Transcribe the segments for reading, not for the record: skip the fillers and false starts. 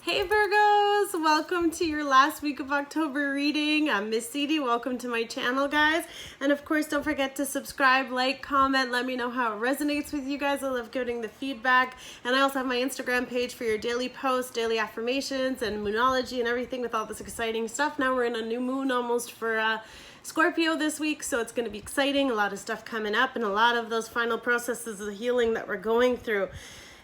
Hey Virgos, welcome to your last week of October reading. I'm Miss Edie. Welcome to my channel, guys. And of course, don't forget to subscribe, like, comment, let me know how it resonates with you guys. I love getting the feedback. And I also have my Instagram page for your daily posts, daily affirmations, and moonology and everything with all this exciting stuff. Now we're in a new moon almost for Scorpio this week, so it's going to be exciting. A lot of stuff coming up and a lot of those final processes of healing that we're going through.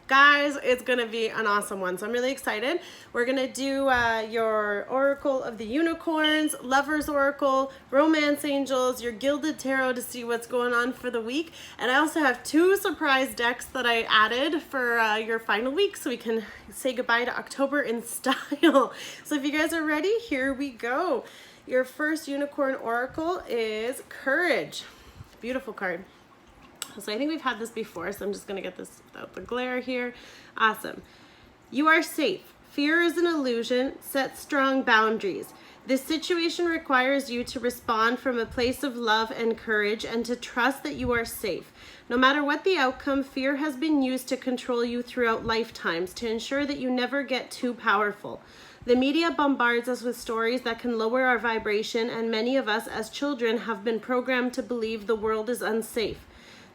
Guys, it's going to be an awesome one, so I'm really excited. We're going to do your Oracle of the Unicorns, Lover's Oracle, Romance Angels, your Gilded Tarot to see what's going on for the week. And I also have two surprise decks that I added for your final week so we can say goodbye to October in style. So if you guys are ready, here we go. Your first Unicorn Oracle is Courage. Beautiful card. So I think we've had this before, so I'm just going to get this without the glare here. Awesome. You are safe. Fear is an illusion. Set strong boundaries. This situation requires you to respond from a place of love and courage and to trust that you are safe. No matter what the outcome, fear has been used to control you throughout lifetimes to ensure that you never get too powerful. The media bombards us with stories that can lower our vibration, and many of us as children have been programmed to believe the world is unsafe.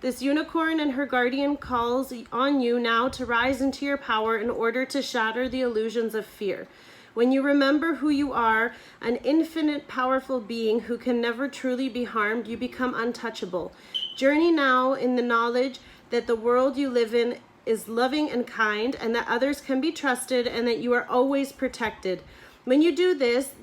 This unicorn and her guardian calls on you now to rise into your power in order to shatter the illusions of fear. When you remember who you are, an infinite powerful being who can never truly be harmed, you become untouchable. Journey now in the knowledge that the world you live in is loving and kind, and that others can be trusted, and that you are always protected. When you do this,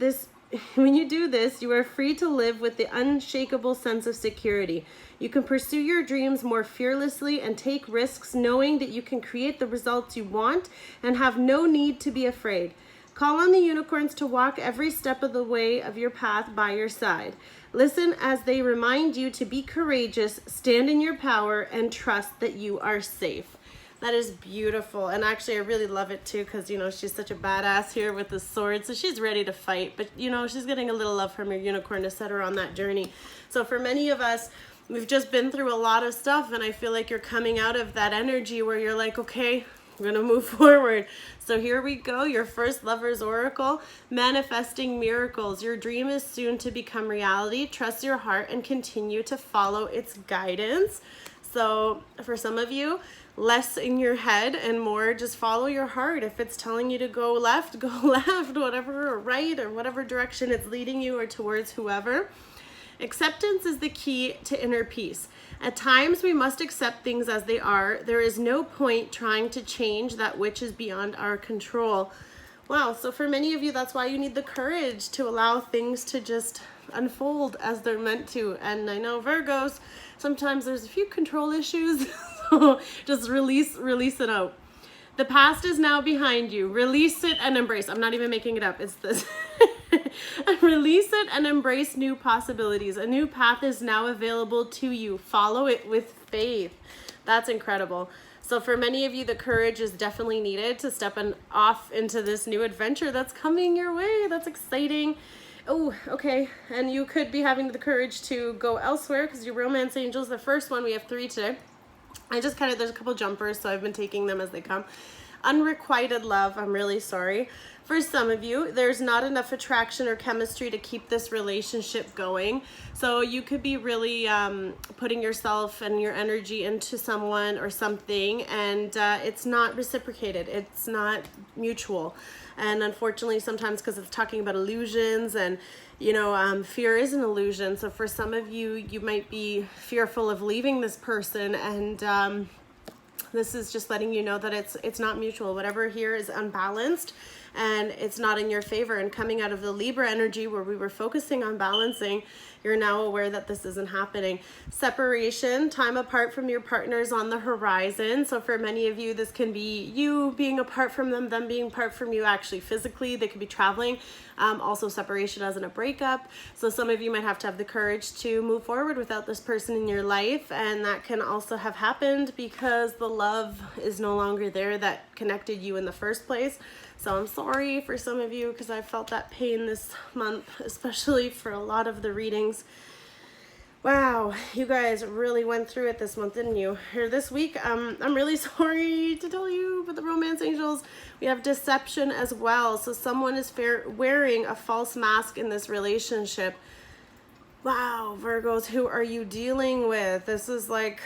you are free to live with the unshakable sense of security. You can pursue your dreams more fearlessly and take risks knowing that you can create the results you want and have no need to be afraid. Call on the unicorns to walk every step of the way of your path by your side. Listen as they remind you to be courageous, stand in your power, and trust that you are safe. That is beautiful. And actually, I really love it too because, you know, she's such a badass here with the sword. So she's ready to fight. But, you know, she's getting a little love from her unicorn to set her on that journey. So for many of us, we've just been through a lot of stuff. And I feel like you're coming out of that energy where you're like, okay, I'm going to move forward. So here we go. Your first Lover's Oracle, manifesting miracles. Your dream is soon to become reality. Trust your heart and continue to follow its guidance. So for some of you, less in your head and more just follow your heart. If it's telling you to go left, whatever, or right, or whatever direction it's leading you or towards whoever. Acceptance is the key to inner peace. At times we must accept things as they are. There is no point trying to change that which is beyond our control. Wow, so for many of you, that's why you need the courage to allow things to just unfold as they're meant to. And I know Virgos, sometimes there's a few control issues, so just release it out. The past is now behind you. Release it and embrace. I'm not even making it up. It's this. Release it and embrace new possibilities. A new path is now available to you. Follow it with faith. That's incredible. So for many of you, the courage is definitely needed to step off into this new adventure that's coming your way. That's exciting. Oh, okay. And you could be having the courage to go elsewhere because your Romance Angels, the first one, we have 3 today. There's a couple jumpers, so I've been taking them as they come. Unrequited love, I'm really sorry. For some of you, there's not enough attraction or chemistry to keep this relationship going. So you could be really putting yourself and your energy into someone or something, and it's not reciprocated. It's not mutual. And unfortunately, sometimes because it's talking about illusions and, you know, fear is an illusion. So for some of you, you might be fearful of leaving this person, and this is just letting you know that it's not mutual. Whatever here is unbalanced and it's not in your favor. And coming out of the Libra energy where we were focusing on balancing, you're now aware that this isn't happening. Separation, time apart from your partners on the horizon. So for many of you, this can be you being apart from them being apart from you actually physically. They could be traveling. Also separation as in a breakup. So some of you might have to have the courage to move forward without this person in your life. And that can also have happened because the love is no longer there that connected you in the first place. So I'm sorry for some of you because I felt that pain this month, especially for a lot of the readings. Wow, you guys really went through it this month, didn't you? Or this week, I'm really sorry to tell you, but the romance angels, we have deception as well. So someone is wearing a false mask in this relationship. Wow, Virgos, who are you dealing with? This is like,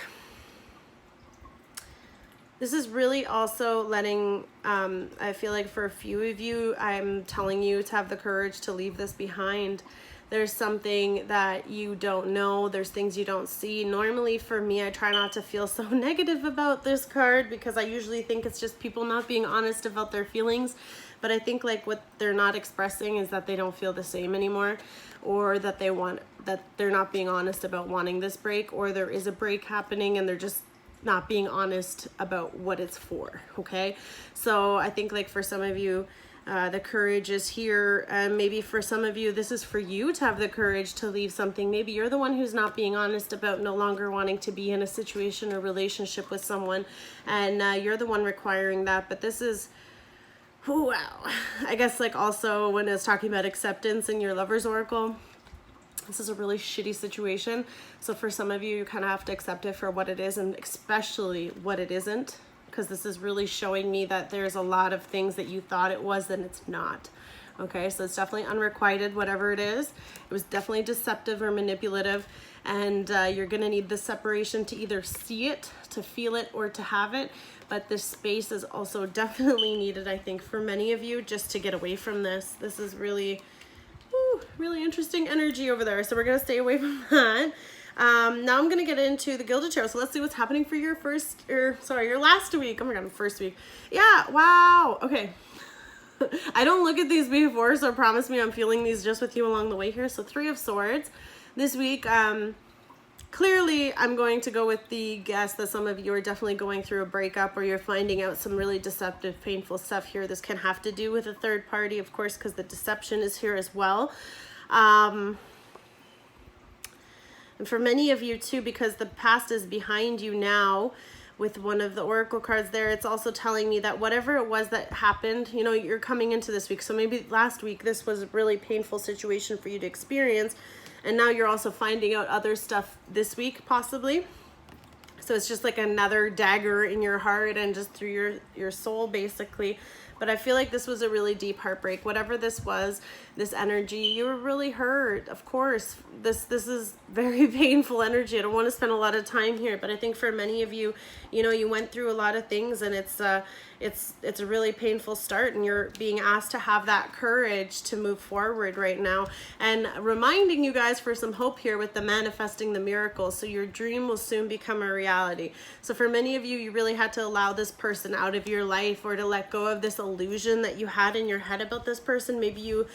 this is really also letting, I feel like for a few of you, I'm telling you to have the courage to leave this behind. There's something that you don't know. There's things you don't see. Normally for me, I try not to feel so negative about this card because I usually think it's just people not being honest about their feelings. But I think like what they're not expressing is that they don't feel the same anymore, or that they're not being honest about wanting this break, or there is a break happening and they're just not being honest about what it's for. Okay. So I think like for some of you, the courage is here, and maybe for some of you this is for you to have the courage to leave something. Maybe you're the one who's not being honest about no longer wanting to be in a situation or relationship with someone, and you're the one requiring that. But this is, oh, wow, I guess like also when it's talking about acceptance in your lover's oracle, this is a really shitty situation. So for some of you, you kind of have to accept it for what it is, and especially what it isn't, because this is really showing me that there's a lot of things that you thought it was and it's not. Okay, so it's definitely unrequited, whatever it is. It was definitely deceptive or manipulative, and you're gonna need the separation to either see it, to feel it, or to have it. But this space is also definitely needed, I think, for many of you, just to get away from this. This is really, really interesting energy over there. So we're gonna stay away from that. Now I'm gonna get into the Gilded Tarot. So let's see what's happening for your your last week. Oh my god, first week. Yeah, wow. Okay. I don't look at these before, so promise me I'm feeling these just with you along the way here. So 3 of Swords. This week, clearly I'm going to go with the guess that some of you are definitely going through a breakup, or you're finding out some really deceptive, painful stuff here. This can have to do with a third party, of course, because the deception is here as well. And for many of you too, because the past is behind you now with one of the oracle cards there, it's also telling me that whatever it was that happened, you know, you're coming into this week. So maybe last week, this was a really painful situation for you to experience. And now you're also finding out other stuff this week, possibly. So it's just like another dagger in your heart and just through your soul, basically. But I feel like this was a really deep heartbreak. Whatever this was, this energy, you were really hurt. Of course, this is very painful energy. I don't want to spend a lot of time here, but I think for many of you, you know, you went through a lot of things, and it's a really painful start, and you're being asked to have that courage to move forward right now. And reminding you guys for some hope here with the manifesting the miracle. So your dream will soon become a reality. So for many of you, you really had to allow this person out of your life, or to let go of this illusion that you had in your head about this person. Maybe you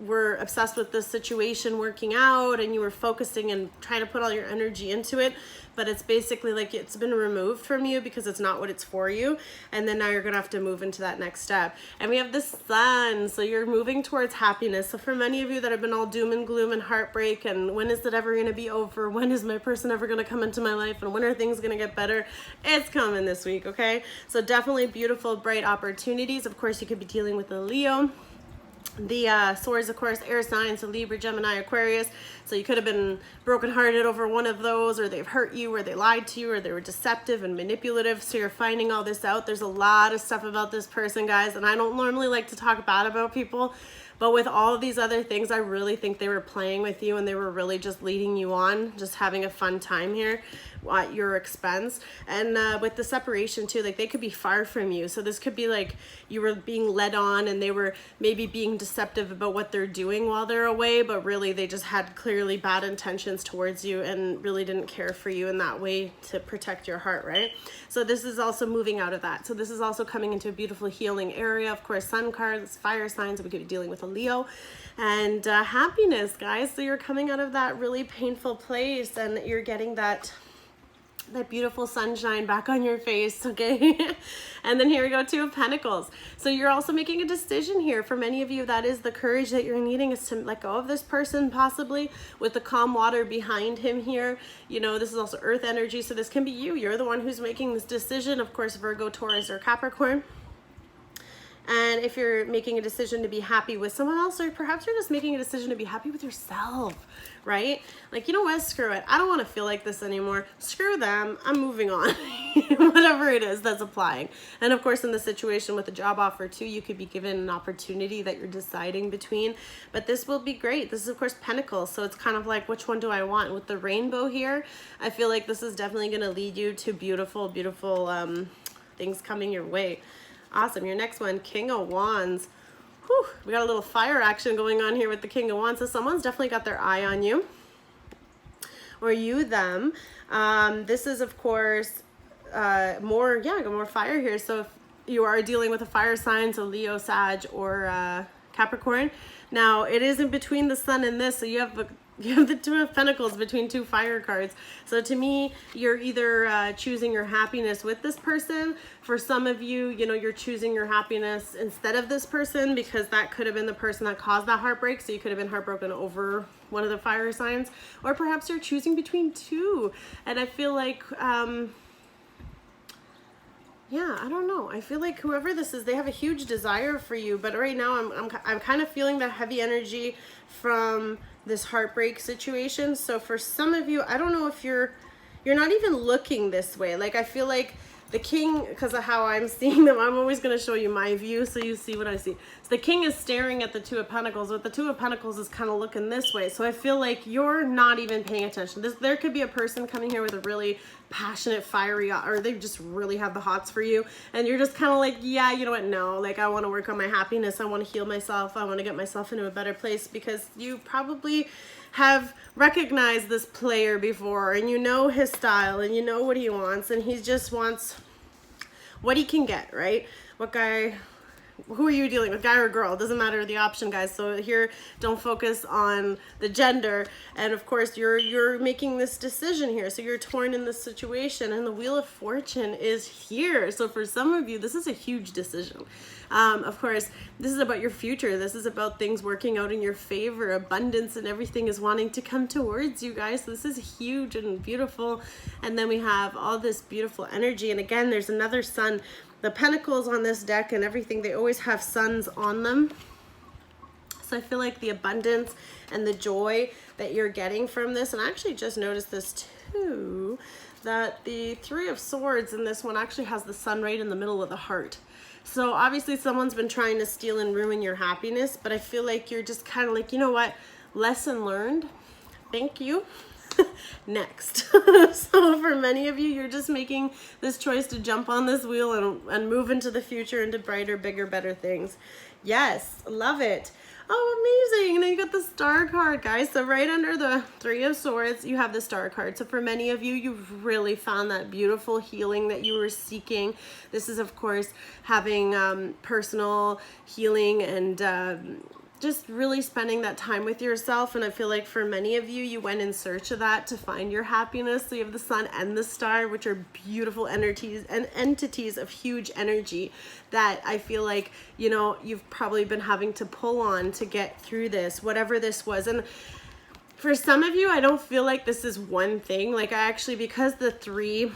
were obsessed with this situation working out, and you were focusing and trying to put all your energy into it, but it's basically like it's been removed from you because it's not what it's for you. And then now you're gonna have to move into that next step. And we have the Sun, so you're moving towards happiness. So for many of you that have been all doom and gloom and heartbreak, and when is it ever gonna be over? When is my person ever gonna come into my life? And when are things gonna get better? It's coming this week, okay? So definitely beautiful, bright opportunities. Of course, you could be dealing with a Leo. The Swords, of course, air signs, so Libra, Gemini, Aquarius. So you could have been brokenhearted over one of those, or they've hurt you, or they lied to you, or they were deceptive and manipulative. So you're finding all this out. There's a lot of stuff about this person, guys, and I don't normally like to talk bad about people, but with all of these other things, I really think they were playing with you, and they were really just leading you on, just having a fun time here at your expense. And with the separation too, like they could be far from you. So this could be like you were being led on, and they were maybe being deceptive about what they're doing while they're away, but really they just had clearly bad intentions towards you and really didn't care for you in that way to protect your heart, right? So this is also moving out of that. So this is also coming into a beautiful healing area. Of course, Sun cards, fire signs, we could be dealing with a Leo, and happiness, guys. So you're coming out of that really painful place, and you're getting that beautiful sunshine back on your face, okay? And then here we go, 2 of Pentacles. So you're also making a decision here. For many of you, that is the courage that you're needing, is to let go of this person, possibly with the calm water behind him here. You know, this is also earth energy, so this can be you. You're the one who's making this decision. Of course, Virgo, Taurus, or Capricorn. And if you're making a decision to be happy with someone else, or perhaps you're just making a decision to be happy with yourself, right? Like, you know what, screw it. I don't want to feel like this anymore. Screw them. I'm moving on. Whatever it is that's applying. And of course, in the situation with the job offer too, you could be given an opportunity that you're deciding between. But this will be great. This is, of course, Pentacles. So it's kind of like, which one do I want? With the rainbow here, I feel like this is definitely going to lead you to beautiful, beautiful things coming your way. Awesome. Your next one, King of Wands. Whew, we got a little fire action going on here with the King of Wands. So someone's definitely got their eye on you, or you them. This is, of course, more fire here. So if you are dealing with a fire sign, so Leo, Sag, or Capricorn. Now it is in between the sun and this, so you have the Two of Pentacles between two fire cards. So to me, you're either choosing your happiness with this person. For some of you, you know, you're choosing your happiness instead of this person, because that could have been the person that caused that heartbreak. So you could have been heartbroken over one of the fire signs, or perhaps you're choosing between two. And I feel like, yeah, I don't know. I feel like whoever this is, they have a huge desire for you. But right now, I'm kind of feeling that heavy energy from this heartbreak situation. So for some of you, I don't know if you're not even looking this way. Like, I feel like the king, because of how I'm seeing them, I'm always going to show you my view so you see what I see. So the king is staring at the Two of Pentacles, but the Two of Pentacles is kind of looking this way. So I feel like you're not even paying attention. There could be a person coming here with a really passionate, fiery, or they just really have the hots for you, and you're just kind of like, yeah, you know what, no, like, I want to work on my happiness, I want to heal myself, I want to get myself into a better place, because you probably have recognized this player before, and you know his style, and you know what he wants, and he just wants what he can get, right? What guy, who are you dealing with, guy or girl? It doesn't matter the option, guys. So here, don't focus on the gender. And of course, you're making this decision here. So you're torn in this situation, and the Wheel of Fortune is here. So for some of you, this is a huge decision. Of course, this is about your future. This is about things working out in your favor. Abundance and everything is wanting to come towards you guys. So this is huge and beautiful. And then we have all this beautiful energy. And again, there's another sun. The Pentacles on this deck and everything, they always have suns on them. So I feel like the abundance and the joy that you're getting from this, and I actually just noticed this too, that the Three of Swords in this one actually has the sun right in the middle of the heart. So obviously someone's been trying to steal and ruin your happiness, but I feel like you're just kind of like, you know what, lesson learned, thank you. Next. So for many of you, you're just making this choice to jump on this wheel and move into the future, into brighter, bigger, better things. Yes, love it. Oh, amazing. And then you got the Star card, guys. So right under the Three of Swords, you have the Star card. So for many of you, you've really found that beautiful healing that you were seeking. This is, of course, having personal healing and just really spending that time with yourself. And I feel like for many of you, you went in search of that to find your happiness. So you have the Sun and the Star, which are beautiful entities and entities of huge energy that I feel like, you know, you've probably been having to pull on to get through this, whatever this was. And for some of you, I don't feel like this is one thing. Like, I actually, because the three,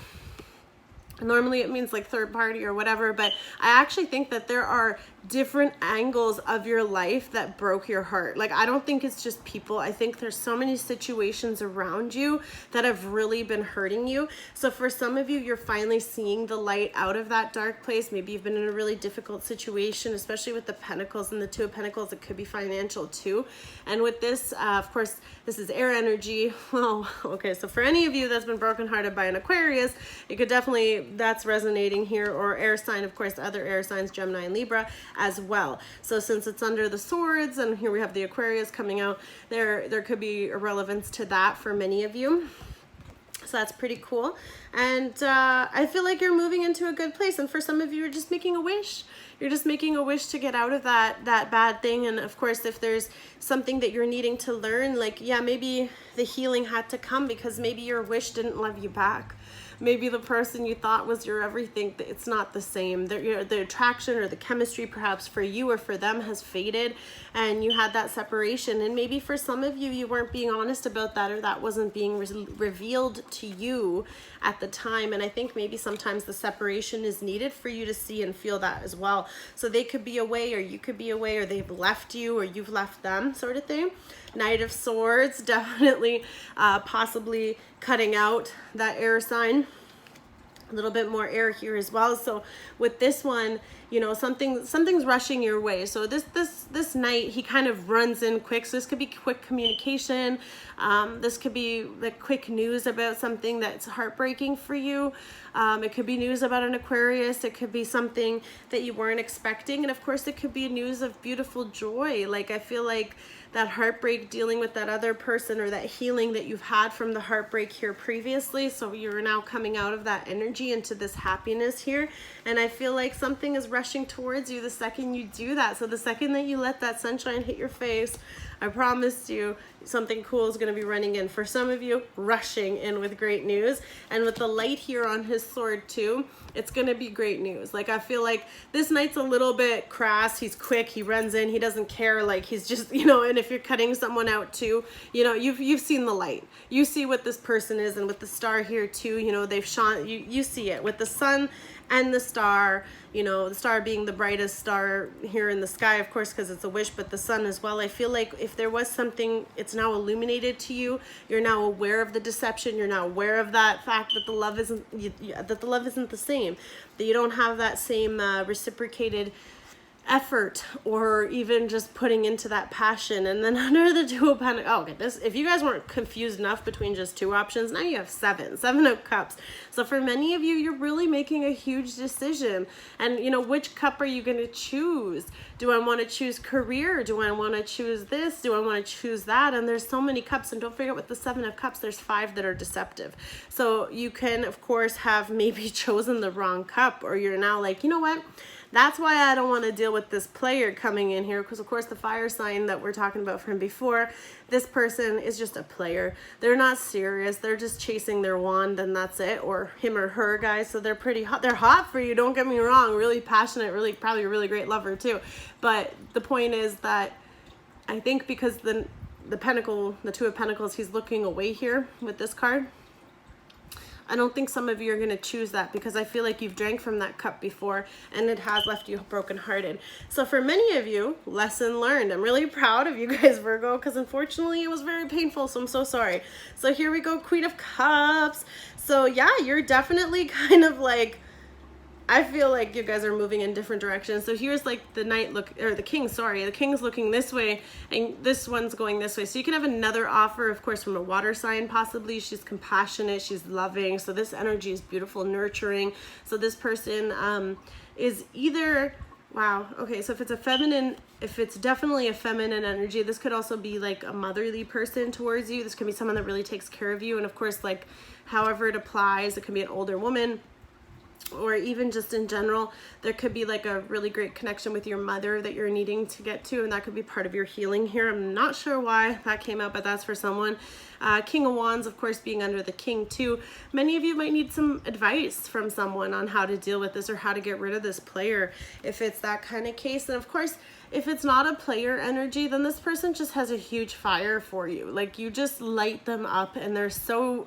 normally it means like third party or whatever, but I actually think that there are different angles of your life that broke your heart. Like, I don't think it's just people. I think there's so many situations around you that have really been hurting you. So for some of you, you're finally seeing the light out of that dark place. Maybe you've been in a really difficult situation, especially with the Pentacles and the Two of Pentacles. It could be financial too. And with this, of course, this is air energy. Oh, okay. So for any of you that's been brokenhearted by an Aquarius, it could definitely, that's resonating here, or air sign, of course, other air signs, Gemini and Libra as well. So since it's under the Swords, and here we have the Aquarius coming out, there could be a relevance to that for many of you. So that's pretty cool. And I feel like you're moving into a good place. And for some of you, you're just making a wish. You're just making a wish to get out of that bad thing. And of course, if there's something that you're needing to learn, like, yeah, maybe the healing had to come because maybe your wish didn't love you back. maybe the person you thought was your everything, it's not the same. The attraction or the chemistry perhaps for you or for them has faded, and you had that separation. And maybe for some of you, you weren't being honest about that, or that wasn't being revealed to you at the time. And I think maybe sometimes the separation is needed for you to see and feel that as well. So they could be away, or you could be away, or they've left you, or you've left them, sort of thing. Knight of Swords, definitely possibly cutting out that air sign. A little bit more air here as well. So with this one, you know, something's rushing your way. So this Knight, he kind of runs in quick. So this could be quick communication. This could be like quick news about something that's heartbreaking for you. It could be news about an Aquarius. It could be something that you weren't expecting. And of course, it could be news of beautiful joy. Like, I feel like that heartbreak, dealing with that other person, or that healing that you've had from the heartbreak here previously. So you're now coming out of that energy into this happiness here. And I feel like something is rushing towards you the second you do that. So the second that you let that sunshine hit your face, I promise you, something cool is going to be running in. For some of you, rushing in with great news. And with the light here on his sword too, it's going to be great news. Like, I feel like this Knight's a little bit crass. He's quick. He runs in. He doesn't care. Like, he's just, you know, and if you're cutting someone out too, you know, you've seen the light. You see what this person is. And with the star here too, you know, they've shone, you see it with the sun and the star, you know, the star being the brightest star here in the sky, of course, because it's a wish, but the sun as well. I feel like if there was something, it's now illuminated to you. You're now aware of the deception. You're now aware of that fact that the love isn't the same, that you don't have that same reciprocated effort, or even just putting into that passion. And then under the Two of Pentacles, oh, okay, this, if you guys weren't confused enough between just two options, now you have seven of cups. So for many of you, you're really making a huge decision. And you know, which cup are you going to choose? Do I want to choose career? Do I want to choose this? Do I want to choose that? And there's so many cups. And don't forget, with the Seven of Cups, there's 5 that are deceptive. So you can, of course, have maybe chosen the wrong cup, or you're now like, you know what? That's why I don't want to deal with this player coming in here, because of course the fire sign that we're talking about from before, this person is just a player. They're not serious. They're just chasing their wand, and that's it. Or him or her, guys. So they're pretty hot. They're hot for you. Don't get me wrong. Really passionate. Really, probably a really great lover too. But the point is that I think because the Pentacle, the Two of Pentacles, he's looking away here with this card. I don't think some of you are going to choose that, because I feel like you've drank from that cup before and it has left you brokenhearted. So for many of you, lesson learned. I'm really proud of you guys, Virgo, because unfortunately it was very painful, so I'm so sorry. So here we go, Queen of Cups. So yeah, you're definitely kind of like, I feel like you guys are moving in different directions. So here's like the Knight or the King, sorry. The King's looking this way and this one's going this way. So you can have another offer, of course, from a water sign possibly. She's compassionate, she's loving. So this energy is beautiful, nurturing. So this person is either, wow, okay, so if it's a feminine, if it's definitely a feminine energy, this could also be like a motherly person towards you. This could be someone that really takes care of you. And of course, like however it applies, it can be an older woman, or even just in general, there could be like a really great connection with your mother that you're needing to get to, and that could be part of your healing here. I'm not sure why that came out, but that's for someone. King of Wands, of course, being under the King too. Many of you might need some advice from someone on how to deal with this, or how to get rid of this player, if it's that kind of case. And of course, if it's not a player energy, then this person just has a huge fire for you. Like, you just light them up, and they're so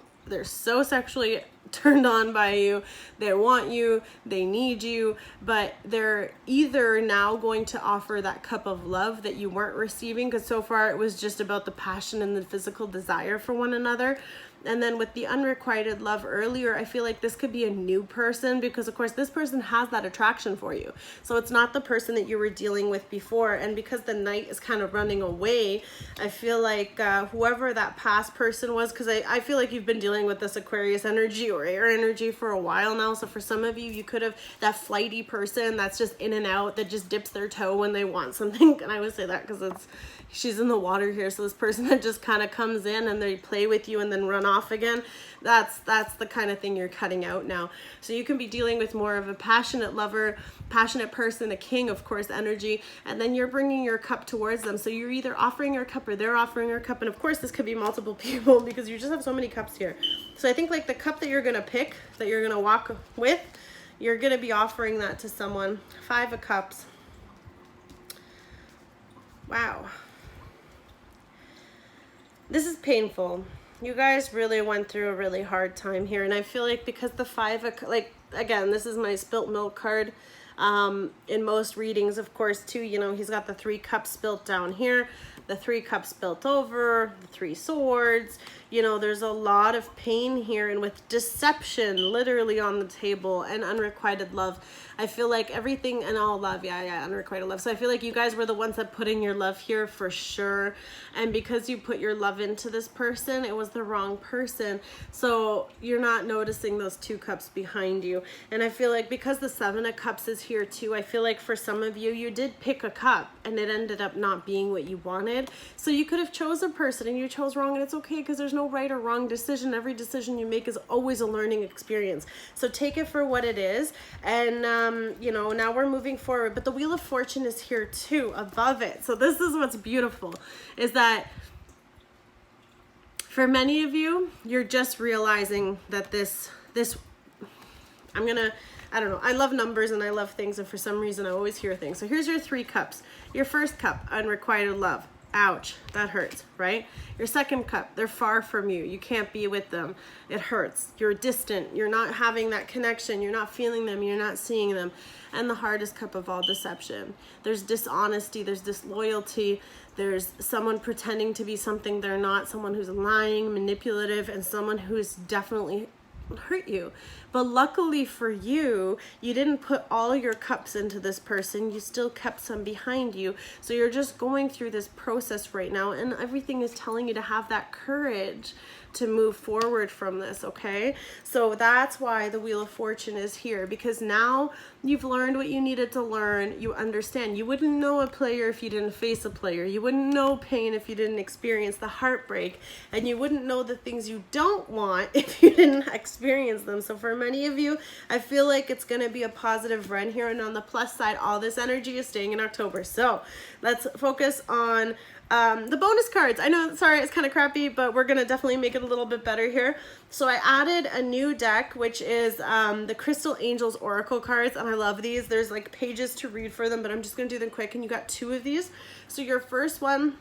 sexually turned on by you. They want you, they need you, but they're either now going to offer that cup of love that you weren't receiving, because so far it was just about the passion and the physical desire for one another. And then with the unrequited love earlier, I feel like this could be a new person, because of course this person has that attraction for you. So it's not the person that you were dealing with before. And because the Knight is kind of running away, I feel like whoever that past person was, because I feel like you've been dealing with this Aquarius energy or air energy for a while now. So for some of you, you could have that flighty person that's just in and out, that just dips their toe when they want something. And I would say that because she's in the water here. So this person that just kind of comes in and they play with you and then run off again, that's the kind of thing you're cutting out now. So you can be dealing with more of a passionate lover, passionate person, a King, of course, energy, and then you're bringing your cup towards them. So you're either offering your cup or they're offering your cup. And of course, this could be multiple people, because you just have so many cups here. So I think like the cup that you're going to pick, that you're going to walk with, you're going to be offering that to someone. 5 of Cups. Wow. This is painful. You guys really went through a really hard time here. And I feel like because the 5 of, like, again, this is my spilt milk card. In most readings, of course, too, you know, he's got the 3 cups spilt down here, the 3 cups spilt over, the 3 swords. You know, there's a lot of pain here, and with deception literally on the table and unrequited love. I feel like everything, and all love, yeah, unrequited love. So I feel like you guys were the ones that put in your love here for sure. And because you put your love into this person, it was the wrong person. So you're not noticing those 2 cups behind you. And I feel like because the 7 of Cups is here too, I feel like for some of you, you did pick a cup and it ended up not being what you wanted. So you could have chose a person and you chose wrong, and it's okay, because there's no right or wrong decision. Every decision you make is always a learning experience. So take it for what it is. And, you know, now we're moving forward, but the Wheel of Fortune is here too, above it. So this is what's beautiful, is that for many of you, you're just realizing that this, I don't know, I love numbers and I love things, and for some reason I always hear things. So here's your 3 cups. Your first cup, unrequited love. Ouch, that hurts, right? Your second cup, they're far from you. You can't be with them. It hurts. You're distant. You're not having that connection. You're not feeling them. You're not seeing them. And the hardest cup of all, deception. There's dishonesty. There's disloyalty. There's someone pretending to be something they're not, someone who's lying, manipulative, and someone who's definitely hurt you. But luckily for you, you didn't put all your cups into this person. You still kept some behind you. So you're just going through this process right now, and everything is telling you to have that courage to move forward from this, okay? So that's why the Wheel of Fortune is here, because now you've learned what you needed to learn. You understand. You wouldn't know a player if you didn't face a player. You wouldn't know pain if you didn't experience the heartbreak, and you wouldn't know the things you don't want if you didn't experience them. So for many of you, I feel like it's going to be a positive run here, and on the plus side, all this energy is staying in October. So let's focus on the bonus cards. I know, sorry, it's kind of crappy, but we're going to definitely make it a little bit better here. So I added a new deck, which is the Crystal Angels Oracle cards, and I love these. There's like pages to read for them, but I'm just going to do them quick, and you got 2 of these. So your first one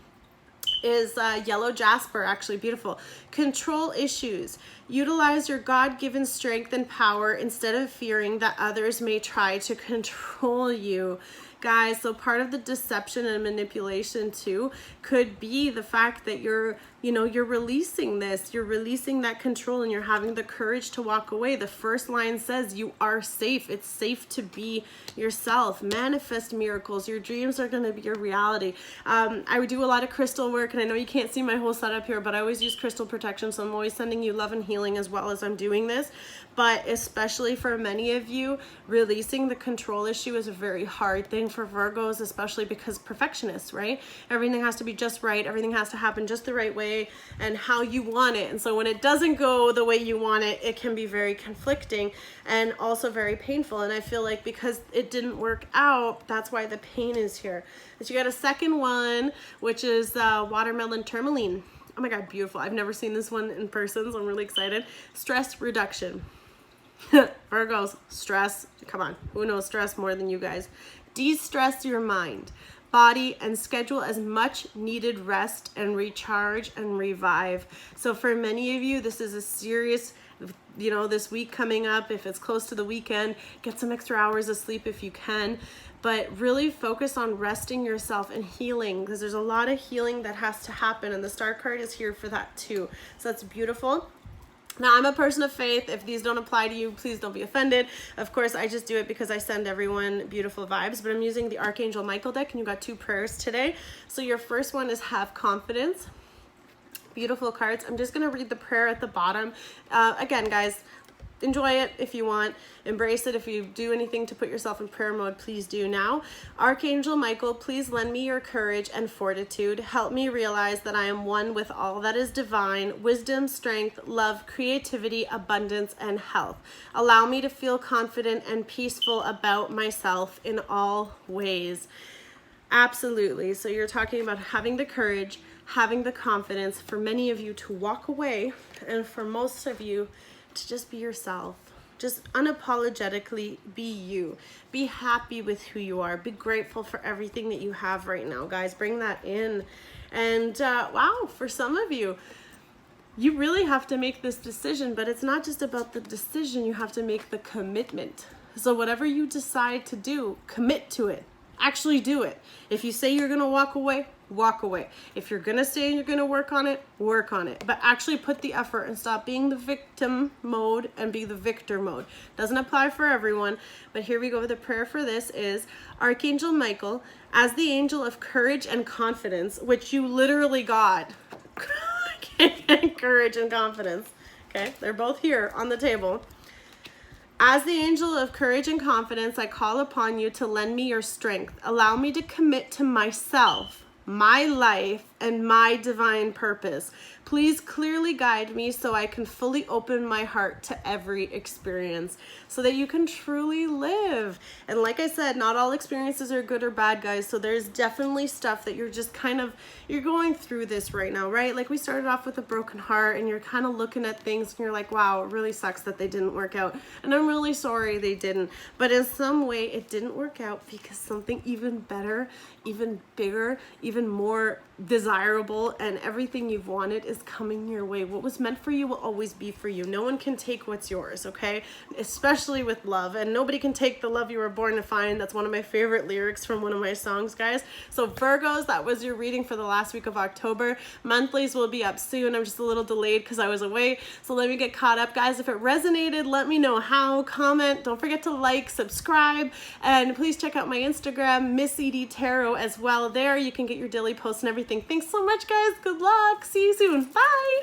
is yellow jasper, actually beautiful. Control issues. Utilize your God-given strength and power instead of fearing that others may try to control you. Guys, so part of the deception and manipulation too could be the fact that you're releasing this, you're releasing that control, and you're having the courage to walk away. The first line says you are safe. It's safe to be yourself. Manifest miracles. Your dreams are going to be your reality. I do a lot of crystal work, and I know you can't see my whole setup here, but I always use crystal protection, so I'm always sending you love and healing as well as I'm doing this. But especially for many of you, releasing the control issue is a very hard thing for Virgos, especially because perfectionists, right? Everything has to be just right. Everything has to happen just the right way and how you want it. And so when it doesn't go the way you want it, it can be very conflicting and also very painful. And I feel like because it didn't work out, that's why the pain is here. But you got a second one, which is watermelon tourmaline. Oh my God, beautiful. I've never seen this one in person, so I'm really excited. Stress reduction. Virgos, stress, come on, who knows stress more than you guys? De-stress your mind, body, and schedule as much needed rest and recharge and revive. So for many of you, this is a serious, this week coming up, if it's close to the weekend, get some extra hours of sleep if you can, but really focus on resting yourself and healing, because there's a lot of healing that has to happen, and the Star card is here for that too. So that's beautiful. Now, I'm a person of faith. If these don't apply to you, please don't be offended. Of course, I just do it because I send everyone beautiful vibes, but I'm using the Archangel Michael deck, and you got 2 prayers today. So your first one is have confidence. Beautiful cards. I'm just going to read the prayer at the bottom. Again, guys, enjoy it if you want. Embrace it. If you do anything to put yourself in prayer mode, please do now. Archangel Michael, please lend me your courage and fortitude. Help me realize that I am one with all that is divine, wisdom, strength, love, creativity, abundance, and health. Allow me to feel confident and peaceful about myself in all ways. Absolutely. So you're talking about having the courage, having the confidence for many of you to walk away, and for most of you to just be yourself. Just unapologetically be you. Be happy with who you are. Be grateful for everything that you have right now, guys. Bring that in. And wow, for some of you, you really have to make this decision, but it's not just about the decision. You have to make the commitment. So whatever you decide to do, commit to it. Actually do it. If you say you're going to walk away, walk away. If you're going to stay and you're going to work on it, work on it. But actually put the effort and stop being the victim mode and be the victor mode. Doesn't apply for everyone, but here we go. The prayer for this is Archangel Michael, as the angel of courage and confidence, which you literally got. Courage and confidence. Okay, they're both here on the table. As the angel of courage and confidence, I call upon you to lend me your strength. Allow me to commit to myself, my life, and my divine purpose. Please clearly guide me so I can fully open my heart to every experience so that you can truly live. And like I said, not all experiences are good or bad, guys. So there's definitely stuff that you're just you're going through this right now, right? Like we started off with a broken heart and you're kind of looking at things and you're like, wow, it really sucks that they didn't work out. And I'm really sorry they didn't. But in some way it didn't work out because something even better, even bigger, even more desirable, and everything you've wanted is coming your way. What was meant for you will always be for you. No one can take what's yours, okay? Especially with love, and nobody can take the love you were born to find. That's one of my favorite lyrics from one of my songs, guys. So Virgos, that was your reading for the last week of October. Monthlies will be up soon. I'm just a little delayed because I was away, so let me get caught up, guys. If it resonated, let me know how. Comment. Don't forget to like, subscribe, and please check out my Instagram, Missedietarot, as well. There you can get your daily posts and everything. Thanks so much, guys. Good luck. See you soon. Bye.